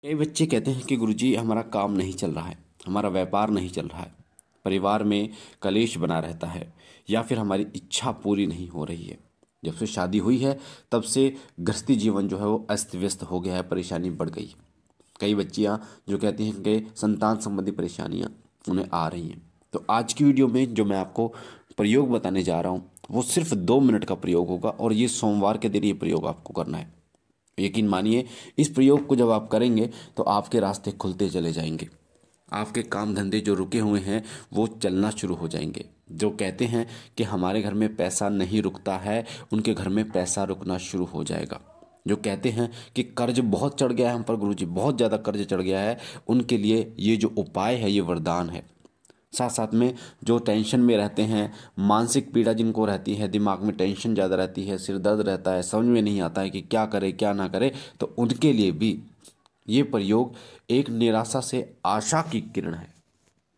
कई बच्चे कहते हैं कि गुरुजी हमारा काम नहीं चल रहा है, हमारा व्यापार नहीं चल रहा है, परिवार में कलेश बना रहता है या फिर हमारी इच्छा पूरी नहीं हो रही है। जब से शादी हुई है तब से गृहस्थी जीवन जो है वो अस्त व्यस्त हो गया है, परेशानी बढ़ गई। कई बच्चियां जो कहती हैं कि संतान संबंधी परेशानियां उन्हें आ रही हैं। तो आज की वीडियो में जो मैं आपको प्रयोग बताने जा रहा हूँ वो सिर्फ 2 मिनट का प्रयोग होगा और ये सोमवार के दिन ये प्रयोग आपको करना है। यकीन मानिए, इस प्रयोग को जब आप करेंगे तो आपके रास्ते खुलते चले जाएंगे। आपके काम धंधे जो रुके हुए हैं वो चलना शुरू हो जाएंगे। जो कहते हैं कि हमारे घर में पैसा नहीं रुकता है, उनके घर में पैसा रुकना शुरू हो जाएगा। जो कहते हैं कि कर्ज बहुत चढ़ गया है हम पर गुरुजी, बहुत ज़्यादा कर्ज चढ़ गया है, उनके लिए ये जो उपाय है ये वरदान है। साथ साथ में जो टेंशन में रहते हैं, मानसिक पीड़ा जिनको रहती है, दिमाग में टेंशन ज़्यादा रहती है, सिर दर्द रहता है, समझ में नहीं आता है कि क्या करे क्या ना करे, तो उनके लिए भी ये प्रयोग एक निराशा से आशा की किरण है।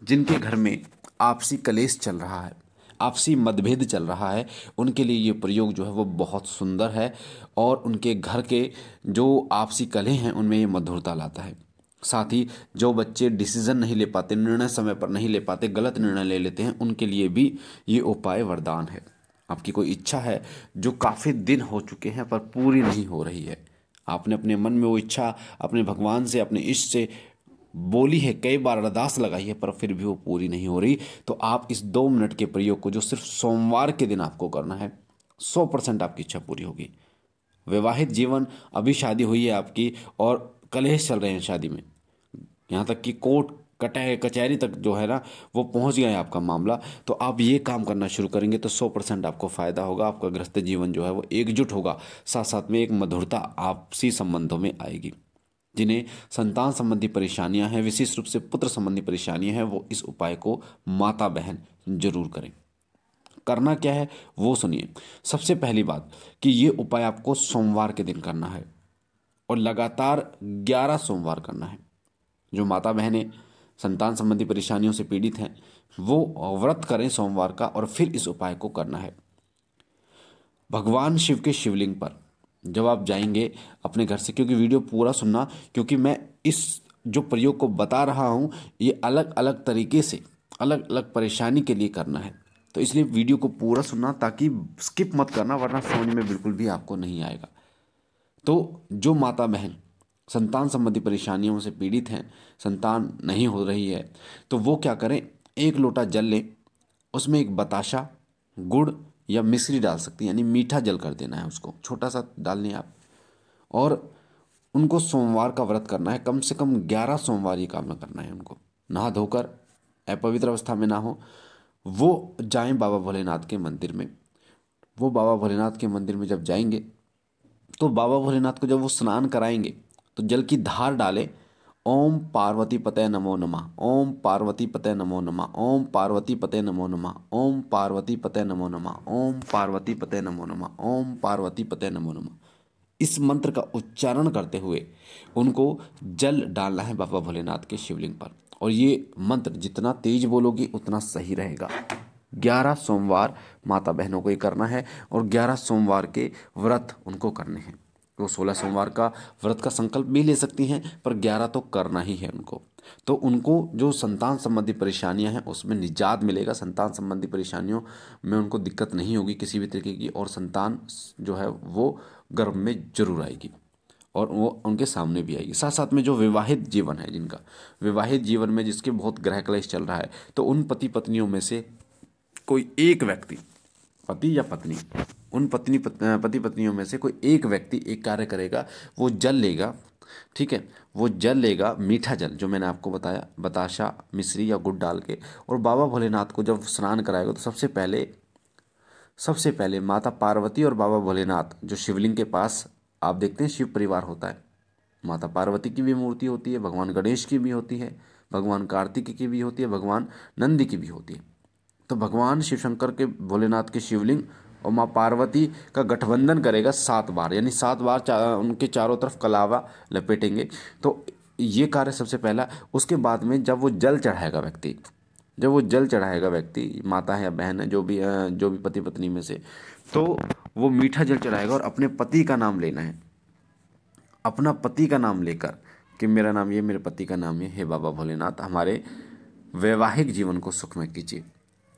जिनके घर में आपसी कलेश चल रहा है, आपसी मतभेद चल रहा है, उनके लिए ये प्रयोग जो है वो बहुत सुंदर है और उनके घर के जो आपसी कलह हैं उनमें ये मधुरता लाता है। साथ ही जो बच्चे डिसीजन नहीं ले पाते, निर्णय समय पर नहीं ले पाते, गलत निर्णय ले लेते हैं, उनके लिए भी ये उपाय वरदान है। आपकी कोई इच्छा है जो काफ़ी दिन हो चुके हैं पर पूरी नहीं हो रही है, आपने अपने मन में वो इच्छा अपने भगवान से, अपने इष्ट से बोली है, कई बार अरदास लगाई है पर फिर भी वो पूरी नहीं हो रही, तो आप इस 2 मिनट के प्रयोग को जो सिर्फ सोमवार के दिन आपको करना है, 100% आपकी इच्छा पूरी होगी। वैवाहिक जीवन, अभी शादी हुई है आपकी और कलेश चल रहे हैं शादी में, यहाँ तक कि कोर्ट कचहरी तक जो है ना वो पहुँच गया है आपका मामला, तो आप ये काम करना शुरू करेंगे तो 100% आपको फ़ायदा होगा। आपका गृहस्थ जीवन जो है वो एकजुट होगा, साथ साथ में एक मधुरता आपसी संबंधों में आएगी। जिन्हें संतान संबंधी परेशानियां हैं, विशेष रूप से पुत्र संबंधी परेशानियां हैं, वो इस उपाय को माता बहन जरूर करें। करना क्या है वो सुनिए। सबसे पहली बात कि ये उपाय आपको सोमवार के दिन करना है और लगातार 11 सोमवार करना है। जो माता बहनें संतान संबंधी परेशानियों से पीड़ित हैं वो व्रत करें सोमवार का और फिर इस उपाय को करना है। भगवान शिव के शिवलिंग पर जब आप जाएंगे अपने घर से, क्योंकि वीडियो पूरा सुनना, क्योंकि मैं इस जो प्रयोग को बता रहा हूँ ये अलग अलग तरीके से अलग अलग परेशानी के लिए करना है, तो इसलिए वीडियो को पूरा सुनना, ताकि स्किप मत करना वरना समझ में बिल्कुल भी आपको नहीं आएगा। तो जो माता बहन संतान संबंधी परेशानियों से पीड़ित हैं, संतान नहीं हो रही है, तो वो क्या करें, 1 लोटा जल लें, उसमें एक बताशा, गुड़ या मिश्री डाल सकती हैं, यानी मीठा जल कर देना है, उसको छोटा सा डालने आप, और उनको सोमवार का व्रत करना है। कम से कम 11 सोमवार ये काम करना है उनको, नहा धोकर, अपवित्र अवस्था में ना हो। वो जाएं बाबा भोलेनाथ के मंदिर में। वो बाबा भोलेनाथ के मंदिर में जब जाएंगे तो बाबा भोलेनाथ को जब वो स्नान कराएंगे तो जल की धार डाले, ओम पार्वती पते नमो नमः, ओम पार्वती पते नमो नमः, ओम पार्वती पते नमो नमः, ओम पार्वती पते नमो नमः, ओम पार्वती पते नमो नमः, ओम पार्वती पते नमो नमः, इस मंत्र का उच्चारण करते हुए उनको जल डालना है बाबा भोलेनाथ के शिवलिंग पर। और ये मंत्र जितना तेज बोलोगे उतना सही रहेगा। 11 सोमवार माता बहनों को ये करना है और 11 सोमवार के व्रत उनको करने हैं। वो 16 सोमवार का व्रत का संकल्प भी ले सकती हैं पर 11 तो करना ही है उनको। तो उनको जो संतान संबंधी परेशानियां हैं उसमें निजात मिलेगा, संतान संबंधी परेशानियों में उनको दिक्कत नहीं होगी किसी भी तरीके की, और संतान जो है वो गर्भ में जरूर आएगी और वो उनके सामने भी आएगी। साथ साथ में जो विवाहित जीवन है, जिनका विवाहित जीवन में जिसके बहुत ग्रह क्लेश चल रहा है, तो उन पति पत्नियों में से कोई एक व्यक्ति, पति या पत्नी, उन पति पत्नियों में से कोई एक व्यक्ति एक कार्य करेगा, वो जल लेगा, ठीक है, वो जल लेगा, मीठा जल जो मैंने आपको बताया, बताशा, मिश्री या गुड़ डाल के, और बाबा भोलेनाथ को जब स्नान कराएगा तो सबसे पहले माता पार्वती और बाबा भोलेनाथ जो शिवलिंग के पास आप देखते हैं शिव परिवार होता है, माता पार्वती की भी मूर्ति होती है, भगवान गणेश की भी होती है, भगवान कार्तिक की भी होती है, भगवान नंदी की भी होती है। तो भगवान शिव शंकर के भोलेनाथ के शिवलिंग और माँ पार्वती का गठबंधन करेगा 7 बार, यानी 7 बार उनके चारों तरफ कलावा लपेटेंगे। तो ये कार्य सबसे पहला। उसके बाद में जब वो जल चढ़ाएगा व्यक्ति, जब वो जल चढ़ाएगा व्यक्ति, माता है या बहन है, जो भी पति पत्नी में से, तो वो मीठा जल चढ़ाएगा और अपने पति का नाम लेना है। अपना पति का नाम लेकर कि मेरा नाम ये, मेरे पति का नाम ये, हे बाबा भोलेनाथ हमारे वैवाहिक जीवन को सुखमय कीजिए,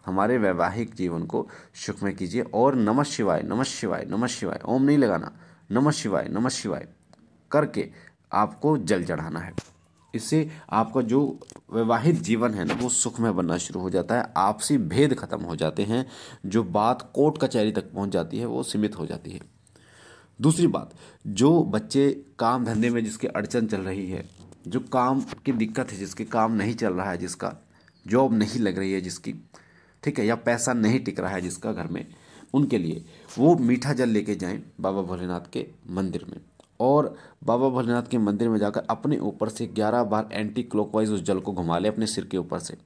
हमारे वैवाहिक जीवन को सुखमय कीजिए। और नमः शिवाय नमः शिवाय नमः शिवाय, ओम नहीं लगाना, नमः शिवाय करके आपको जल चढ़ाना है। इससे आपका जो वैवाहिक जीवन है ना वो सुखमय बनना शुरू हो जाता है, आपसी भेद खत्म हो जाते हैं, जो बात कोर्ट कचहरी तक पहुंच जाती है वो सीमित हो जाती है। दूसरी बात, जो बच्चे काम धंधे में जिसकी अड़चन चल रही है, जो काम की दिक्कत है, जिसके काम नहीं चल रहा है, जिसका जॉब नहीं लग रही है जिसकी, ठीक है, या पैसा नहीं टिक रहा है जिसका घर में, उनके लिए वो मीठा जल लेके जाएं बाबा भोलेनाथ के मंदिर में, और बाबा भोलेनाथ के मंदिर में जाकर अपने ऊपर से 11 बार एंटी क्लॉकवाइज उस जल को घुमा ले अपने सिर के ऊपर से,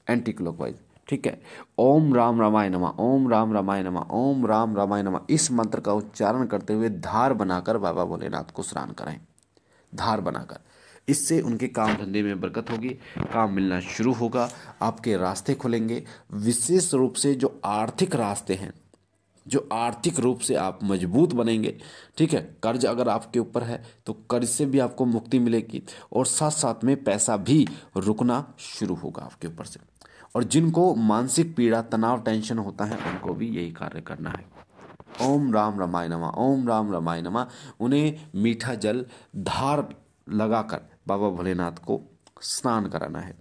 एंटी क्लॉकवाइज, ठीक है। ओम राम रामाय नमः, ओम राम रामाय नमः, ओम राम रामाय नमः, इस मंत्र का उच्चारण करते हुए धार बनाकर बाबा भोलेनाथ को स्नान कराएं, धार बनाकर। इससे उनके काम धंधे में बरकत होगी, काम मिलना शुरू होगा, आपके रास्ते खुलेंगे। विशेष रूप से जो आर्थिक रास्ते हैं, जो आर्थिक रूप से आप मजबूत बनेंगे, ठीक है। कर्ज अगर आपके ऊपर है तो कर्ज से भी आपको मुक्ति मिलेगी, और साथ साथ में पैसा भी रुकना शुरू होगा आपके ऊपर से। और जिनको मानसिक पीड़ा, तनाव, टेंशन होता है, उनको भी यही कार्य करना है। ओम राम रमाय नमः, ओम राम रमाय नमः, उन्हें मीठा जल धार लगाकर बाबा भोलेनाथ को स्नान कराना है।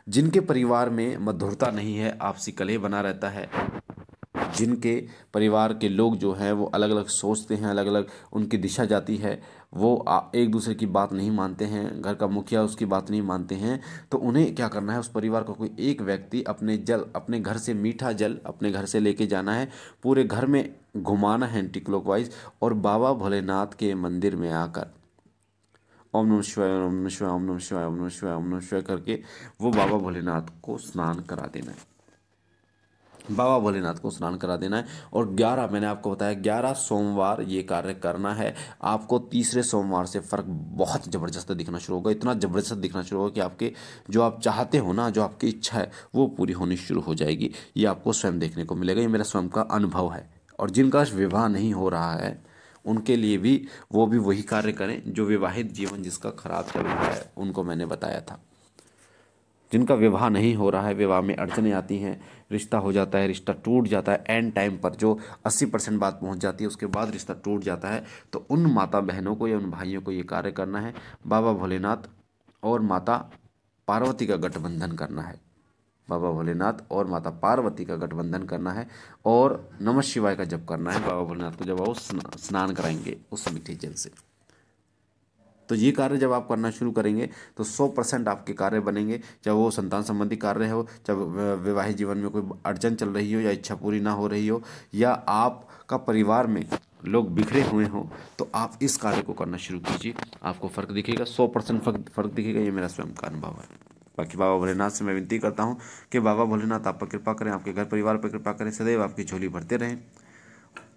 जिनके परिवार में मधुरता नहीं है, आपसी कलह बना रहता है, जिनके परिवार के लोग जो हैं वो अलग अलग सोचते हैं, अलग अलग उनकी दिशा जाती है, वो एक दूसरे की बात नहीं मानते हैं, घर का मुखिया उसकी बात नहीं मानते हैं, तो उन्हें क्या करना है, उस परिवार का कोई एक व्यक्ति अपने घर से मीठा जल अपने घर से लेके जाना है, पूरे घर में घुमाना है एंटी क्लॉकवाइज, और बाबा भोलेनाथ के मंदिर में आकर ओम नमः शिवाय, ओम नमः शिवाय, ओम नमः शिवाय, ओम नमः शिवाय, ओम नमः शिवाय करके वो बाबा भोलेनाथ को स्नान करा देना है, बाबा भोलेनाथ को स्नान करा देना है। और 11, मैंने आपको बताया 11 सोमवार ये कार्य करना है। आपको तीसरे सोमवार से फ़र्क बहुत ज़बरदस्त दिखना शुरू होगा, इतना ज़बरदस्त दिखना शुरू होगा कि आपके जो आप चाहते हो ना, जो आपकी इच्छा है वो पूरी होनी शुरू हो जाएगी। ये आपको स्वयं देखने को मिलेगा, ये मेरा स्वयं का अनुभव है। और जिनका विवाह नहीं हो रहा है उनके लिए भी वो भी वही कार्य करें जो विवाहित जीवन जिसका खराब चल रहा है, उनको मैंने बताया था। जिनका विवाह नहीं हो रहा है, विवाह में अड़चनें आती हैं, रिश्ता हो जाता है, रिश्ता टूट जाता है एंड टाइम पर, जो 80% बात पहुंच जाती है उसके बाद रिश्ता टूट जाता है, तो उन माता बहनों को या उन भाइयों को ये कार्य करना है। बाबा भोलेनाथ और माता पार्वती का गठबंधन करना है, बाबा भोलेनाथ और माता पार्वती का गठबंधन करना है, और नमः शिवाय का जप करना है बाबा भोलेनाथ को जब वो स्नान कराएंगे उस मीठे जल से। तो ये कार्य जब आप करना शुरू करेंगे तो 100% आपके कार्य बनेंगे, चाहे वो संतान संबंधी कार्य हो, चाहे वैवाहिक जीवन में कोई अड़चन चल रही हो, या इच्छा पूरी ना हो रही हो, या आपका परिवार में लोग बिखरे हुए हों, तो आप इस कार्य को करना शुरू कीजिए, आपको फ़र्क दिखेगा, 100% फ़र्क दिखेगा। ये मेरा स्वयं का अनुभव है। बाकी बाबा भोलेनाथ से मैं विनती करता हूँ कि बाबा भोलेनाथ आप पर कृपा करें, आपके घर परिवार पर कृपा करें, सदैव आपकी झोली भरते रहें।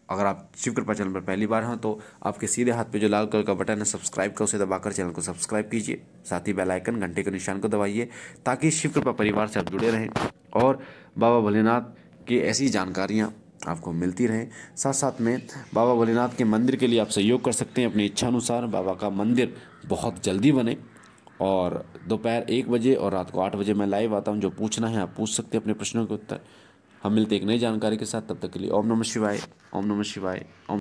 अगर आप शिव कृपा चैनल पर पहली बार हैं तो आपके सीधे हाथ पे जो लाल कलर का बटन है सब्सक्राइब का, उसे दबाकर चैनल को सब्सक्राइब कीजिए, साथ ही बेल आइकन घंटे के निशान को दबाइए, ताकि शिव कृपा परिवार से आप जुड़े रहें और बाबा भोलेनाथ की ऐसी जानकारियाँ आपको मिलती रहें। साथ साथ में बाबा भोलेनाथ के मंदिर के लिए आप सहयोग कर सकते हैं अपनी इच्छा अनुसार। बाबा का मंदिर बहुत जल्दी बने, और दोपहर 1 बजे और रात को 8 बजे मैं लाइव आता हूँ। जो पूछना है आप पूछ सकते हैं अपने प्रश्नों के उत्तर। हम मिलते एक नई जानकारी के साथ, तब तक के लिए ओम नमः शिवाय, ओम नमः शिवाय, ओम